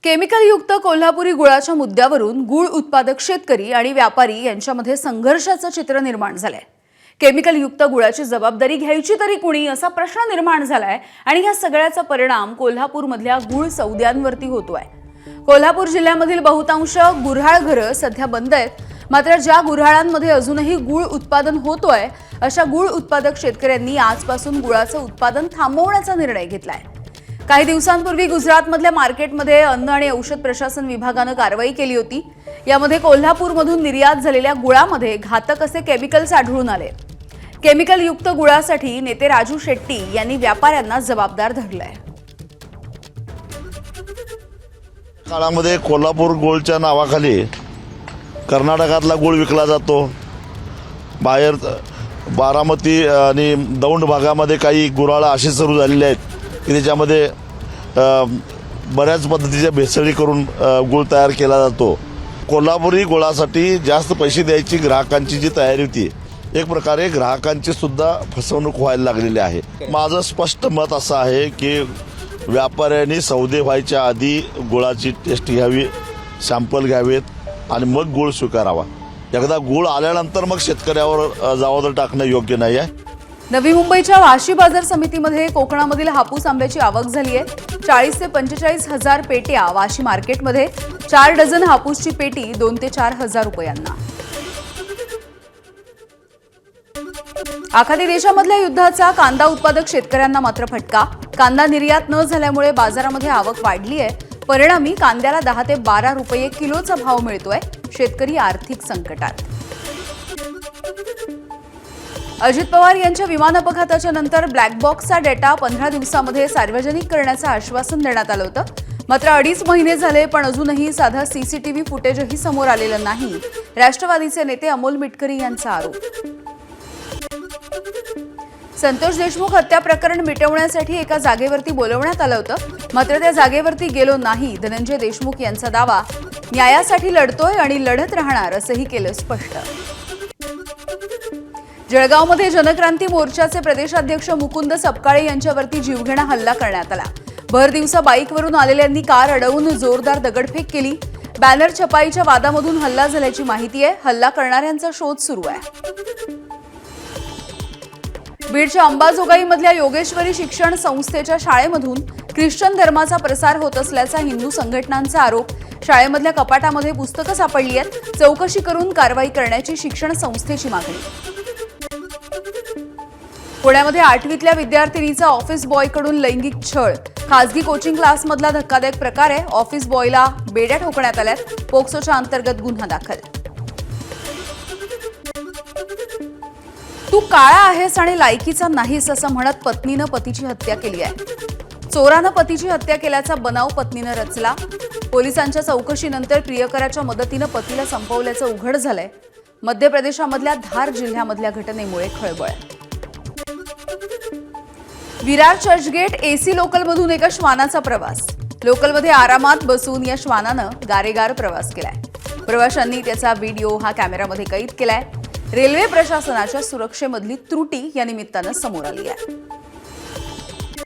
केमिकलयुक्त कोल्हापुरी गुळाच्या मुद्द्यावरून गुळ उत्पादक शेतकरी आणि व्यापारी यांच्यामध्ये संघर्षाचं चित्र निर्माण झालंय। केमिकलयुक्त गुळाची जबाबदारी घ्यायची तरी कुणी असा प्रश्न निर्माण झालाय आणि या सगळ्याचा परिणाम कोल्हापूरमधल्या गुळ सौद्यांवरती होतोय। कोल्हापूर जिल्ह्यामधील बहुतांश गुऱ्हाळ घरं सध्या बंद आहेत, मात्र ज्या गुऱ्हाळांमध्ये अजूनही गुळ उत्पादन होतोय अशा गुळ उत्पादक शेतकऱ्यांनी आजपासून गुळाचं उत्पादन थांबवण्याचा निर्णय घेतलाय। काही दिवसांपूर्वी गुजरातमधल्या मार्केटमध्ये अन्न आणि औषध प्रशासन विभागानं कारवाई केली होती। यामध्ये कोल्हापूरमधून निर्यात झालेल्या गुळामध्ये घातक असे केमिकल्स आढळून आले। केमिकलयुक्त गुळासाठी नेते राजू शेट्टी यांनी व्यापाऱ्यांना जबाबदार धरलंय। काळामध्ये कोल्हापूर गोळच्या नावाखाली कर्नाटकातला गुळ विकला जातो। बाहेर बारामती आणि दौंड भागामध्ये काही गुऱ्हाळं अशी सुरू झालेली आहेत की त्याच्यामध्ये बऱ्याच पद्धतीच्या भेसळी करून गुळ तयार केला जातो। कोल्हापुरी गुळासाठी जास्त पैसे द्यायची ग्राहकांची जी तयारी होती, एक प्रकारे ग्राहकांची सुद्धा फसवणूक व्हायला लागलेली आहे। माझं स्पष्ट मत असं आहे की व्यापाऱ्यांनी सौदे व्हायच्या आधी गुळाची टेस्ट घ्यावी, सॅम्पल घ्यावेत आणि मग गुळ स्वीकारावा। एकदा गुळ आल्यानंतर मग शेतकऱ्यावर जबाबदारी टाकणं योग्य नाही आहे। नवी मुंबईच्या वाशी बाजार समितीमध्ये कोकणामधील हापूस आंब्याची आवक झाली आहे। 40 ते 45 हजार पेट्या वाशी मार्केटमध्ये, 4 डझन हापूसची पेटी 2 ते 4 हजार रुपयांना। आखाती देशामधल्या युद्धाचा कांदा उत्पादक शेतकऱ्यांना मात्र फटका। कांदा निर्यात न झाल्यामुळे बाजारामध्ये आवक वाढली आहे। परिणामी कांद्याला 10 ते 12 रुपये किलोचा भाव मिळतोय। शेतकरी आर्थिक संकटात। अजित पवार यांच्या विमान अपघाताच्या नंतर ब्लॅक बॉक्सचा डेटा 15 दिवसांमध्ये सार्वजनिक करण्याचं आश्वासन देण्यात आलं होतं, मात्र 2.5 महिने झाले पण अजूनही साधा सीसीटीव्ही फुटेजही समोर आलेलं नाही। राष्ट्रवादीचे नेते अमोल मिटकरी यांचा आरोप। संतोष देशमुख हत्या प्रकरण मिटवण्यासाठी एका जागेवरती बोलवण्यात आलं होतं, मात्र त्या जागेवरती गेलो नाही। धनंजय देशमुख यांचा दावा, न्यायासाठी लढतोय आणि लढत राहणार असंही केलं स्पष्ट। जळगावमध्ये जनक्रांती मोर्चाचे प्रदेशाध्यक्ष मुकुंद सपकाळे यांच्यावरती जीवघेणा हल्ला करण्यात आला। भर दिवसा बाईकवरून आलेल्यांनी कार अडवून जोरदार दगडफेक केली। बॅनर छपाईच्या वादामधून हल्ला झाल्याची माहिती आहे। हल्ला करणाऱ्यांचा शोध सुरू आहे। बीडच्या अंबाजोगाईमधल्या योगेश्वरी शिक्षण संस्थेच्या शाळेमधून ख्रिश्चन धर्माचा प्रसार होत असल्याचा हिंदू संघटनांचा आरोप। शाळेमधल्या कपाटामध्ये पुस्तकं सापडली आहेत। चौकशी करून कारवाई करण्याची शिक्षण संस्थेची मागणी। पुण्यामध्ये 8वीतल्या विद्यार्थिनीचा ऑफिस बॉयकडून लैंगिक छळ। खासगी कोचिंग क्लासमधला धक्कादायक प्रकार आहे। ऑफिस बॉयला बेड्या ठोकण्यात आल्यात। पोक्सोच्या अंतर्गत गुन्हा दाखल। तू काळा आहेस आणि लायकीचा नाहीस असं म्हणत पत्नीनं पतीची हत्या केली आहे। चोरानं पतीची हत्या केल्याचा बनाव पत्नीनं रचला। पोलिसांच्या चौकशीनंतर प्रियकराच्या मदतीनं पतीला संपवल्याचं उघड झालंय। मध्य प्रदेशामधल्या धार जिल्ह्यामधल्या घटनेमुळे खळबळ। विरार चर्चगेट एसी लोकलमधून एका श्वानाचा प्रवास। लोकलमध्ये आरामात बसून या श्वानानं गारेगार प्रवास केलाय। प्रवाशांनी त्याचा व्हिडिओ हा कॅमेरामध्ये कैद केलाय। रेल्वे प्रशासनाच्या सुरक्षेमधली त्रुटी या निमित्तानं समोर आली आहे।